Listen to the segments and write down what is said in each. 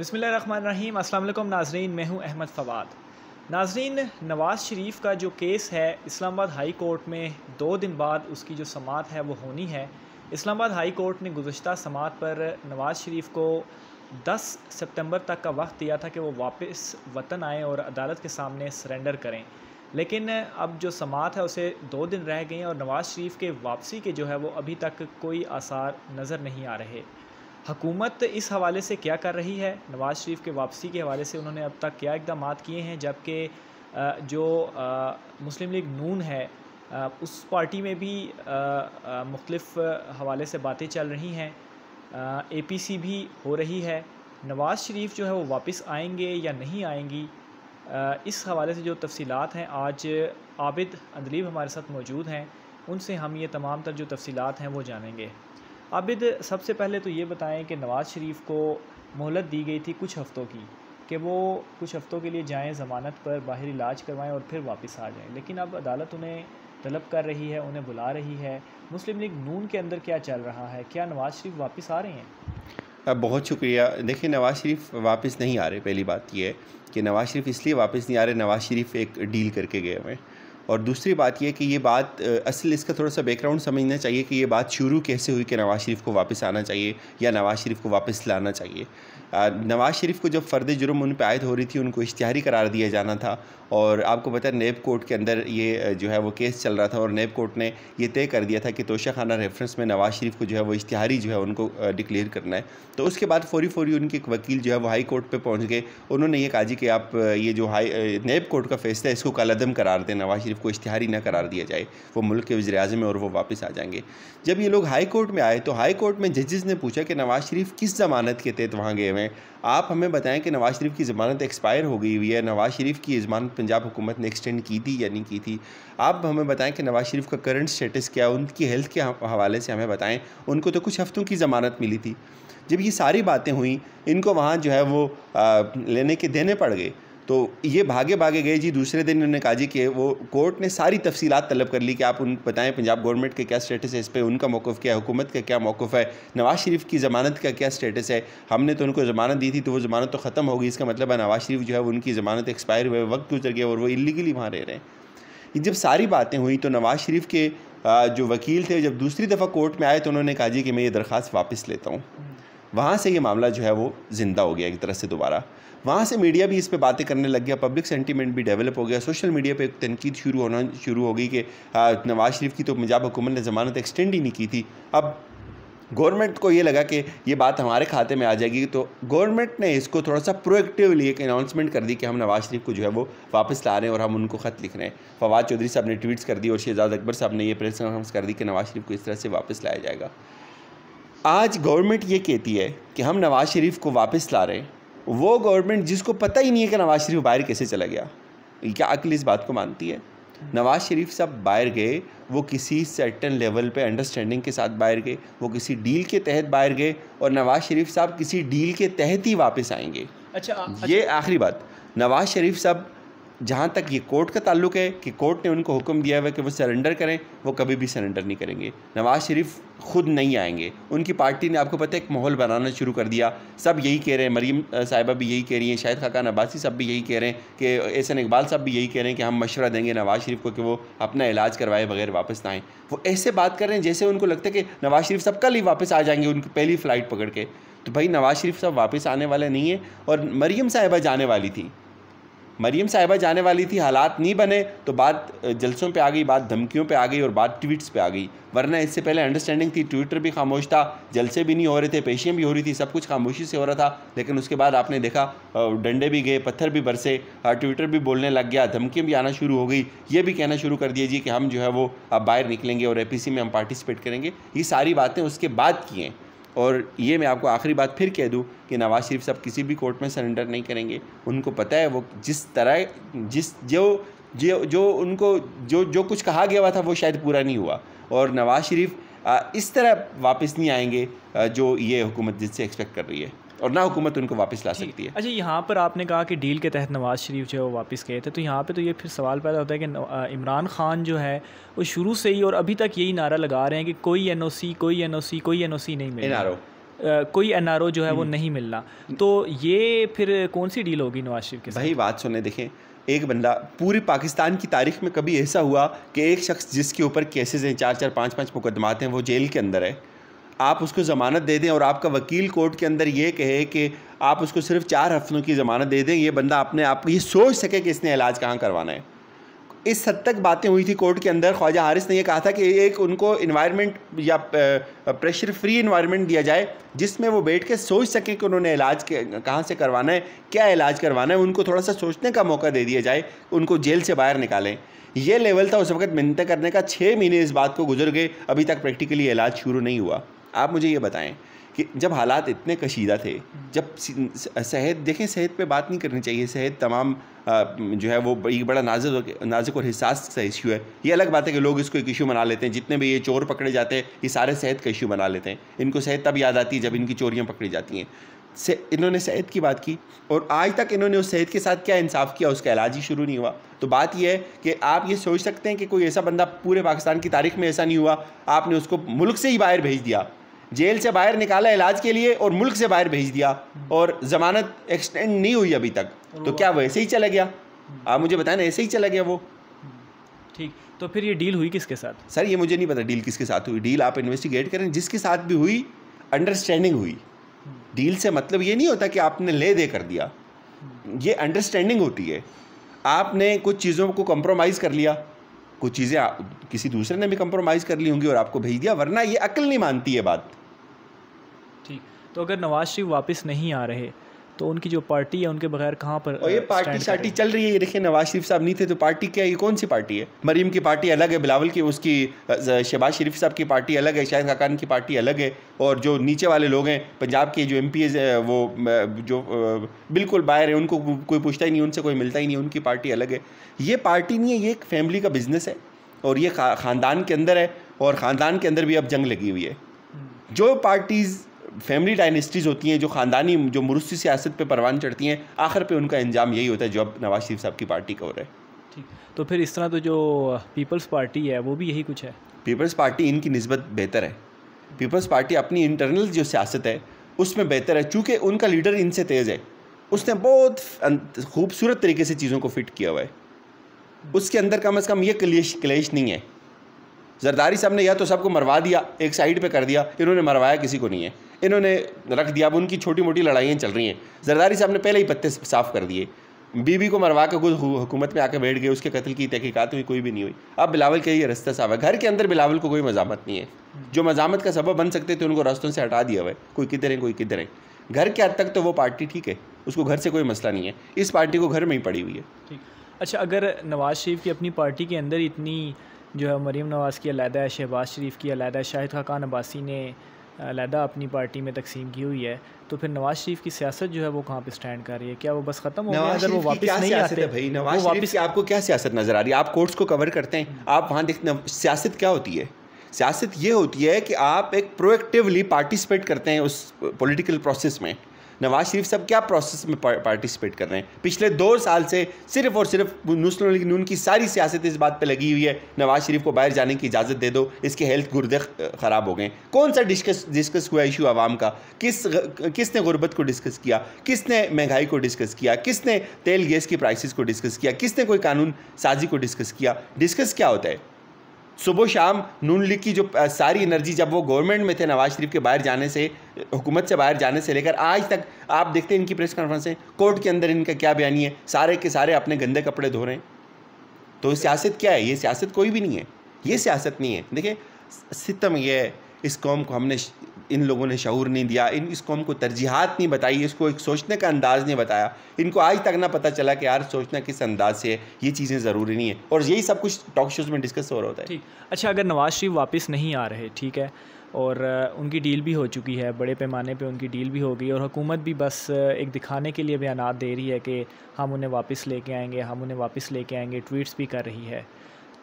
बिस्मिल्लाहिर्रहमानिर्रहीम। अस्सलाम वालेकुम नाज़रीन, मैं हूं अहमद फ़वाद। नाज़रीन, नवाज़ शरीफ का जो केस है इस्लामाबाद हाई कोर्ट में 2 दिन बाद उसकी जो समाअत है वो होनी है। इस्लामाबाद हाई कोर्ट ने गुज़श्ता समाअत पर नवाज़ शरीफ को 10 सितंबर तक का वक्त दिया था कि वो वापस वतन आएँ और अदालत के सामने सरेंडर करें। लेकिन अब जो समाअत है उसे 2 दिन रह गए हैं और नवाज़ शरीफ के वापसी के जो है वो अभी तक कोई आसार नज़र नहीं आ रहे। हुकूमत इस हवाले से क्या कर रही है, नवाज़ शरीफ के वापसी के हवाले से उन्होंने अब तक क्या इक़दामात किए हैं, जबकि जो मुस्लिम लीग नून है उस पार्टी में भी मुख्तलिफ़ हवाले से बातें चल रही हैं। APC भी हो रही है। नवाज़ शरीफ जो है वो वापस आएंगे या नहीं आएंगी, इस हवाले से जो तफसीलात हैं, आज आबिद अंदलीब हमारे साथ मौजूद हैं। उनसे हम ये तमाम तर जो तफसीलात हैं वो जानेंगे। आबिद, सबसे पहले तो ये बताएं कि नवाज़ शरीफ को मोहलत दी गई थी कुछ हफ़्तों की कि वो कुछ हफ़्तों के लिए जाएं, ज़मानत पर बाहर इलाज करवाएं और फिर वापस आ जाएं, लेकिन अब अदालत उन्हें तलब कर रही है, उन्हें बुला रही है। मुस्लिम लीग नून के अंदर क्या चल रहा है? क्या नवाज़ शरीफ वापस आ रहे हैं? बहुत शुक्रिया। देखिए, नवाज़ शरीफ वापस नहीं आ रहे। पहली बात यह है कि नवाज़ शरीफ इसलिए वापस नहीं आ रहे, नवाज़ शरीफ एक डील करके गए हुए हैं। और दूसरी बात यह है कि ये बात असल इसका थोड़ा सा बैकग्राउंड समझना चाहिए कि ये बात शुरू कैसे हुई कि नवाज़ शरीफ को वापस आना चाहिए या नवाज़ शरीफ को वापस लाना चाहिए। नवाज़ शरीफ को जब फ़र्द जुर्म उन पर आयद हो रही थी, उनको इश्तिहारी करार दिया जाना था। और आपको पता है, नेब कोर्ट के अंदर ये जो है वो केस चल रहा था और नेब कोर्ट ने ये तय कर दिया था कि तोशाखाना रेफरेंस में नवाज़ शरीफ को जो है वो इश्तिहारी जो है उनको डिक्लेयर करना है। तो उसके बाद फ़ौरी उनके एक वकील जो है वो हाई कोर्ट पे पहुंच गए। उन्होंने ये कहा जी कि आप ये जो नेब कोर्ट का फैसला है इसको कलअदम करार दें, नवाज़ शरीफ को इश्तिहारी ना करार दिया जाए, वो मुल्क के वज़ीर-ए-आज़म है और वो वापस आ जाएंगे। जब ये लोग हाई कोर्ट में आए तो हाई कोर्ट में जजेस ने पूछा कि नवाज़ शरीफ किस ज़मानत के तहत वहाँ गए हुए हैं, आप हमें बताएं कि नवाज़ शरीफ की ज़मानत एक्सपायर हो गई हुई है, नवाज़ शरीफ की ज़मानत पंजाब हुकूमत ने एक्सटेंड की थी या नहीं की थी। आप हमें बताएं कि नवाज़ शरीफ का करंट स्टेटस क्या है, उनकी हेल्थ के हवाले से हमें बताएं। उनको तो कुछ हफ्तों की ज़मानत मिली थी। जब ये सारी बातें हुई, इनको वहाँ जो है वो लेने के देने पड़ गए। तो ये भागे भागे गए जी। दूसरे दिन उन्होंने कहा जी कि वो कोर्ट ने सारी तफसीलात तलब कर ली कि आप उन बताएं पंजाब गवर्नमेंट के क्या स्टेटस है, इस पर उनका मौक़िफ़ क्या है, हुकूमत का क्या मौक़िफ़ है, नवाज़ शरीफ की ज़मानत का क्या स्टेटस है। हमने तो उनको ज़मानत दी थी तो वो ज़मानत तो ख़त्म हो गई, इसका मतलब है नवाज़ शरीफ जो है उनकी ज़मानत एक्सपायर हुए, वक्त गुजर गया और वो इलीगली वहाँ रह रहे हैं। जब सारी बातें हुई तो नवाज़ शरीफ के जो वकील थे, जब दूसरी दफ़ा कोर्ट में आए तो उन्होंने कहा जी कि मैं ये दरख्वास्त वापस लेता हूँ। वहाँ से ये मामला जो है वो ज़िंदा हो गया एक तरह से दोबारा। वहाँ से मीडिया भी इस पे बातें करने लग गया, पब्लिक सेंटीमेंट भी डेवलप हो गया, सोशल मीडिया पे एक तनकीद शुरू हो गई कि नवाज़ शरीफ की तो पंजाब हुकूमत ने ज़मानत एक्सटेंड ही नहीं की थी। अब गवर्नमेंट को ये लगा कि ये बात हमारे खाते में आ जाएगी, तो गवर्नमेंट ने इसको थोड़ा सा प्रोएक्टिवली एक अनाउंसमेंट कर दी कि हम नवाज़ शरीफ को जो है वो वापस ला रहे हैं और हम उनको ख़त लिख रहे हैं। फवाद चौधरी साहब ने ट्वीट्स कर दी और शहजाद अकबर साहब ने ये प्रेस कॉन्फ्रेंस कर दी कि नवाज़ शरीफ को इस तरह से वापस लाया जाएगा। आज गवर्नमेंट ये कहती है कि हम नवाज़ शरीफ को वापस ला रहे हैं, वो गवर्नमेंट जिसको पता ही नहीं है कि नवाज़ शरीफ बाहर कैसे चला गया, क्या अक्ल इस बात को मानती है? नवाज़ शरीफ साहब बाहर गए, वो किसी सर्टेन लेवल पे अंडरस्टैंडिंग के साथ बाहर गए, वो किसी डील के तहत बाहर गए और नवाज़ शरीफ साहब किसी डील के तहत ही वापस आएंगे। ये आखिरी बात। नवाज़ शरीफ साहब, जहाँ तक ये कोर्ट का ताल्लुक है कि कोर्ट ने उनको हुक्म दिया हुआ कि वो सरेंडर करें, वो कभी भी सरेंडर नहीं करेंगे। नवाज़ शरीफ खुद नहीं आएंगे। उनकी पार्टी ने, आपको पता है, एक माहौल बनाना शुरू कर दिया। सब यही कह रहे हैं, मरीम साहिबा भी यही कह रही हैं, शाहिद खाकान अब्बासी साहब भी यही कह रहे हैं, कि एहसन इकबाल साहब भी यही कह रहे हैं कि हम मशवरा देंगे नवाज़ शरीफ को कि वो अपना इलाज करवाए बगैर वापस ना आएँ। वो ऐसे बात कर रहे हैं जैसे उनको लगता है कि नवाज़ शरीफ साहब कल ही वापस आ जाएंगे उनकी पहली फ़्लाइट पकड़ के। तो भाई, नवाज़ शरीफ साहब वापस आने वाले नहीं है। और मरीम साहिबा जाने वाली थी, हालात नहीं बने तो बात जलसों पे आ गई, बात धमकियों पे आ गई और बात ट्वीट्स पे आ गई। वरना इससे पहले अंडरस्टैंडिंग थी, ट्विटर भी खामोश था, जलसे भी नहीं हो रहे थे, पेशियाँ भी हो रही थी, सब कुछ खामोशी से हो रहा था। लेकिन उसके बाद आपने देखा, डंडे भी गए, पत्थर भी बरसे, ट्विटर भी बोलने लग गया, धमकियाँ भी आना शुरू हो गई, ये भी कहना शुरू कर दिया जी कि हम जो है वो अब बाहर निकलेंगे और APC में हम पार्टिसिपेट करेंगे। ये सारी बातें उसके बाद की हैं। और ये मैं आपको आखिरी बात फिर कह दूं कि नवाज़ शरीफ साहब किसी भी कोर्ट में सरेंडर नहीं करेंगे। उनको पता है वो जिस तरह जो उनको जो कुछ कहा गया हुआ था वो शायद पूरा नहीं हुआ, और नवाज़ शरीफ इस तरह वापस नहीं आएंगे जो ये हुकूमत जिससे एक्सपेक्ट कर रही है, और ना हुकूमत उनको वापस ला सकती है। अच्छा, यहाँ पर आपने कहा कि डील के तहत नवाज़ शरीफ जो है वो वापस गए थे, तो यहाँ पे तो ये फिर सवाल पैदा होता है कि इमरान खान जो है वो शुरू से ही और अभी तक यही नारा लगा रहे हैं कि कोई NOC नहीं मिल रहा। कोई एनआरओ जो है वो नहीं मिलना, तो ये फिर कौन सी डील होगी नवाज शरीफ के साथ? भाई बात सुने, देखें, एक बंदा, पूरी पाकिस्तान की तारीख में कभी ऐसा हुआ कि एक शख्स जिसके ऊपर केसेस हैं, 4-4 5-5 मुकदमात हैं, वो जेल के अंदर है, आप उसको ज़मानत दे दें और आपका वकील कोर्ट के अंदर ये कहे कि आप उसको सिर्फ 4 हफ्तों की ज़मानत दे दें, ये बंदा अपने आप ये सोच सके कि इसने इलाज कहाँ करवाना है। इस हद तक बातें हुई थी कोर्ट के अंदर। ख्वाजा हारिस ने यह कहा था कि एक उनको इन्वायरमेंट या प्रेशर फ्री इन्वायरमेंट दिया जाए जिसमें वो बैठ के सोच सकें कि उन्होंने इलाज कहाँ से करवाना है, क्या इलाज करवाना है, उनको थोड़ा सा सोचने का मौका दे दिया जाए, उनको जेल से बाहर निकालें। ये लेवल था उस वक्त मिन्नतें करने का। 6 महीने इस बात को गुजर गए, अभी तक प्रैक्टिकली इलाज शुरू नहीं हुआ। आप मुझे ये बताएं कि जब हालात इतने कशीदा थे, जब सेहत, देखें, सेहत पे बात नहीं करनी चाहिए, सेहत तमाम जो है वो बड़ा नाजुक और हिसास सा इशू है। ये अलग बात है कि लोग इसको एक इशू बना लेते हैं, जितने भी ये चोर पकड़े जाते हैं ये सारे सेहत का इशू बना लेते हैं। इनको सेहत तब याद आती है जब इनकी चोरियाँ पकड़ी जाती हैं। इन्होंने सेहत की बात की और आज तक इन्होंने उस सेहत के साथ क्या इंसाफ किया, उसका इलाज ही शुरू नहीं हुआ। तो बात यह है कि आप ये सोच सकते हैं कि कोई ऐसा बंदा पूरे पाकिस्तान की तारीख में ऐसा नहीं हुआ, आपने उसको मुल्क से ही बाहर भेज दिया, जेल से बाहर निकाला इलाज के लिए और मुल्क से बाहर भेज दिया और ज़मानत एक्सटेंड नहीं हुई अभी तक, तो क्या वो ऐसे ही चला गया? आप मुझे बताएं ना, ऐसे ही चला गया वो? ठीक, तो फिर ये डील हुई किसके साथ? सर ये मुझे नहीं पता डील किसके साथ हुई। डील आप इन्वेस्टिगेट करें, जिसके साथ भी हुई अंडरस्टैंडिंग हुई। डील से मतलब ये नहीं होता कि आपने ले दे कर दिया, ये अंडरस्टैंडिंग होती है। आपने कुछ चीज़ों को कंप्रोमाइज़ कर लिया, कुछ चीज़ें किसी दूसरे ने भी कंप्रोमाइज़ कर ली होंगी और आपको भेज दिया, वरना ये अक्ल नहीं मानती है बात। ठीक, तो अगर नवाज शरीफ वापस नहीं आ रहे तो उनकी जो पार्टी है उनके बगैर कहाँ पर और ये पार्टी शार्टी चल रही है। ये देखिए, नवाज शरीफ साहब नहीं थे तो पार्टी क्या है? ये कौन सी पार्टी है? मरीम की पार्टी अलग है, बिलावल की, उसकी शहबाज शरीफ साहब की पार्टी अलग है, शाहिद खाकान की पार्टी अलग है, और जो नीचे वाले लोग हैं पंजाब के जो MPs वो जो बिल्कुल बाहर है, उनको कोई पूछता ही नहीं, उनसे कोई मिलता ही नहीं, उनकी पार्टी अलग है। ये पार्टी नहीं है, ये एक फैमिली का बिजनेस है और ये ख़ानदान के अंदर है, और ख़ानदान के अंदर भी अब जंग लगी हुई है। जो पार्टीज़ फैमिली डायनेस्टीज़ होती हैं, जो ख़ानदानी, जो मुरुस्सी सियासत पे परवान चढ़ती हैं, आखिर पे उनका अंजाम यही होता है जो अब नवाज शरीफ साहब की पार्टी का हो रहा है। ठीक, तो फिर इस तरह तो जो पीपल्स पार्टी है वो भी यही कुछ है। पीपल्स पार्टी इनकी निस्बत बेहतर है। पीपल्स पार्टी अपनी इंटरनल जो सियासत है उसमें बेहतर है, चूँकि उनका लीडर इनसे तेज़ है, उसने बहुत खूबसूरत तरीके से चीज़ों को फिट किया हुआ है। उसके अंदर कम से कम ये क्लेश नहीं है। जरदारी साहब ने या तो सबको मरवा दिया, एक साइड पे कर दिया, इन्होंने मरवाया किसी को नहीं है, इन्होंने रख दिया। अब उनकी छोटी मोटी लड़ाइयाँ चल रही हैं। जरदारी साहब ने पहले ही पत्ते साफ़ कर दिए, बीबी को मरवा के खुद हुकूमत में आके बैठ गए, उसके कत्ल की तहकीकात हुई, कोई भी नहीं हुई। अब बिलावल के ये रास्ता साफ है, घर के अंदर बिलावल को कोई मजामत नहीं है। जो मजामत का सबब बन सकते थे उनको रास्तों से हटा दिया हुआ है, कोई किधर है कोई किधर है। घर के हद तक तो वो पार्टी ठीक है, उसको घर से कोई मसला नहीं है, इस पार्टी को घर में ही पड़ी हुई है। ठीक, अच्छा, अगर नवाज़ शरीफ की अपनी पार्टी के अंदर इतनी जो है, मरीम नवाज़ की अलहदा है, शहबाज शरीफ की अलहदा है, शाहिद खाकान अब्बासी ने अलहदा अपनी पार्टी में तकसीम की हुई है, तो फिर नवाज शरीफ की सियासत जो है वो कहाँ पे स्टैंड कर रही है? क्या वो बस ख़त्म हो गया? अगर वो वापस नहीं आते भाई, नवाज शरीफ की आपको क्या सियासत नज़र आ रही है? आप कोर्ट्स को कवर करते हैं, आप वहाँ देखते हैं सियासत क्या होती है। सियासत ये होती है कि आप एक प्रोएक्टिवली पार्टिसिपेट करते हैं उस पॉलिटिकल प्रोसेस में। नवाज शरीफ साहब क्या प्रोसेस में पार्टिसिपेट कर रहे हैं? पिछले 2 साल से सिर्फ और सिर्फ मुस्लिम लीग नून की सारी सियासत इस बात पे लगी हुई है, नवाज शरीफ को बाहर जाने की इजाज़त दे दो, इसके हेल्थ गुर्दे ख़राब हो गए। कौन सा डिस्कस हुआ इशू आवाम का? किसने गुर्बत को डिस्कस किया? किसने महंगाई को डिस्कस किया? किसने तेल गैस की प्राइसेस को डिस्कस किया? किसने कोई कानून साजी को डिस्कस किया? डिस्कस क्या होता है? सुबह शाम नून लीग की जो सारी एनर्जी, जब वो गवर्नमेंट में थे, नवाज शरीफ के बाहर जाने से, हुकूमत से बाहर जाने से लेकर आज तक आप देखते हैं इनकी प्रेस कॉन्फ्रेंसें, कोर्ट के अंदर इनका क्या बयानी है, सारे के सारे अपने गंदे कपड़े धो रहे हैं। तो सियासत क्या है? ये सियासत कोई भी नहीं है, ये सियासत नहीं है। देखिए, सितम ये है, इस कौम को हमने, इन लोगों ने शऊर नहीं दिया, इस कौम को तरजीहात नहीं बताई, इसको एक सोचने का अंदाज़ नहीं बताया। इनको आज तक ना पता चला कि यार सोचना किस अंदाज से है, ये चीज़ें ज़रूरी नहीं है, और यही सब कुछ टॉक शोज़ में डिस्कस हो रहा होता है। ठीक, अच्छा, अगर नवाज शरीफ वापस नहीं आ रहे, ठीक है, और उनकी डील भी हो चुकी है, बड़े पैमाने पे उनकी डील भी हो गई, और हुकूमत भी बस एक दिखाने के लिए बयानात दे रही है कि हम उन्हें वापस लेके आएंगे, हम उन्हें वापस लेके आएंगे, ट्वीट्स भी कर रही है,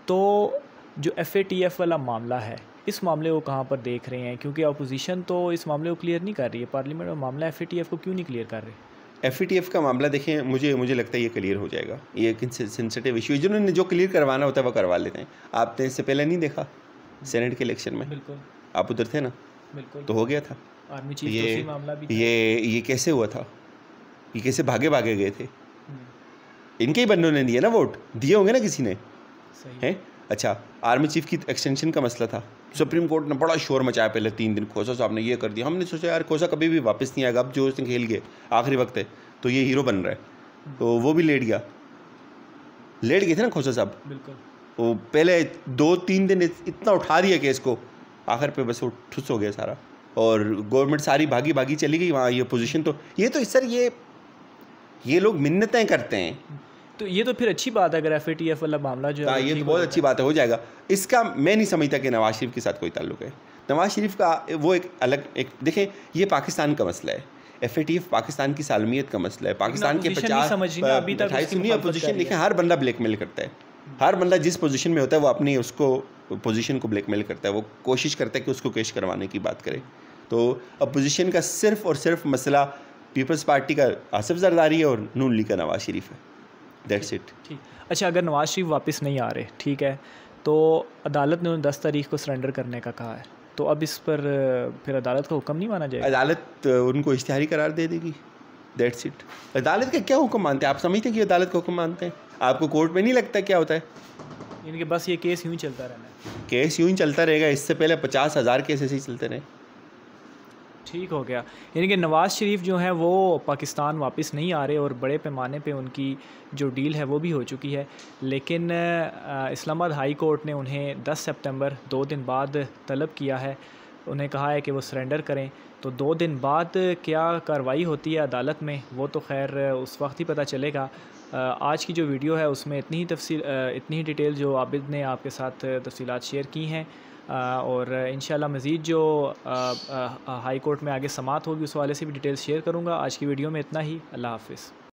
तो जो FATF वाला मामला है, इस मामले को कहाँ पर देख रहे हैं? क्योंकि अपोजिशन तो इस मामले को क्लियर नहीं कर रही है, पार्लियामेंट में मामला FATF को क्यों नहीं क्लियर कर रहे? FATF का मामला देखें, मुझे लगता है ये क्लियर हो जाएगा। ये एक सेंसिटिव इशू है, जिन्होंने जो क्लियर करवाना होता है वो करवा लेते हैं। आपने इससे पहले नहीं देखा सेनेट के इलेक्शन में? बिल्कुल, आप उधर थे ना? बिल्कुल, तो हो गया था। आर्मी चीफ तो उसी मामला भी था। ये कैसे हुआ था? ये कैसे भागे भागे गए थे? इनके ही बंदों ने दिए ना वोट, दिए होंगे ना किसी ने, हैं? अच्छा, आर्मी चीफ की एक्सटेंशन का मसला था, सुप्रीम कोर्ट ने बड़ा शोर मचाया पहले 3 दिन, खोसा साहब ने ये कर दिया। हमने सोचा यार खोसा कभी भी वापस नहीं आएगा, अब जो उसने खेल गए आखिरी वक्त है तो ये हीरो बन रहा है, तो वो भी लेट गए थे ना खोसा साहब। बिल्कुल, वो पहले 2-3 दिन इतना उठा दिया केस को, आखिर पे बस वो ठुस हो गया सारा, और गवर्नमेंट सारी भागी भागी चली गई वहाँ। ये पोजीशन तो सर ये लोग मिन्नतें करते हैं, तो ये तो फिर अच्छी बात है अगर FATF वाला मामला जो है, ये तो बहुत अच्छी बात है, हो जाएगा। इसका मैं नहीं समझता कि नवाज शरीफ के साथ कोई ताल्लुक है। नवाज शरीफ का वो एक देखें, ये पाकिस्तान का मसला है, FATF पाकिस्तान की सालमियत का मसला है, पाकिस्तान के 50 अपोजिशन। देखें, हर बंदा ब्लैकमेल करता है, हर बंदा जिस पोजीशन में होता है वो अपनी उसको पोजीशन को ब्लैकमेल करता है, वो कोशिश करता है कि उसको केश करवाने की बात करे। तो अपोजिशन का सिर्फ और सिर्फ मसला पीपल्स पार्टी का आसिफ जरदारी है और नून लीग का नवाज शरीफ है, दैट्स इट। ठीक, अच्छा, अगर नवाज शरीफ वापस नहीं आ रहे, ठीक है, तो अदालत ने 10 तारीख को सरेंडर करने का कहा है, तो अब इस पर फिर अदालत का हुक्म नहीं माना जाएगा? अदालत उनको इश्तिहारी करार दे देगी, दैट्स इट। अदालत का क्या हुक्म मानते हैं आप? समझते हैं कि अदालत का हुक्म मानते हैं? आपको कोर्ट में नहीं लगता क्या होता है? यानी कि बस ये केस यूँ ही चलता रहना है? केस यूँ ही चलता रहेगा, इससे पहले 50,000 केस ऐसे ही चलते रहे। ठीक हो गया, यानी कि नवाज़ शरीफ जो हैं वो पाकिस्तान वापस नहीं आ रहे और बड़े पैमाने पे उनकी जो डील है वो भी हो चुकी है, लेकिन इस्लामाबाद हाई कोर्ट ने उन्हें 10 सितंबर 2 दिन बाद तलब किया है, उन्हें कहा है कि वो सरेंडर करें। तो 2 दिन बाद क्या कार्रवाई होती है अदालत में वो तो खैर उस वक्त ही पता चलेगा। आज की जो वीडियो है उसमें इतनी ही डिटेल जो आबिद ने आपके साथ तफसीलात शेयर की हैं, और इंशाल्लाह मज़ीद जो हाई कोर्ट में आगे समाअत होगी उस वाले से भी डिटेल्स शेयर करूँगा। आज की वीडियो में इतना ही। अल्लाह हाफ़िज़।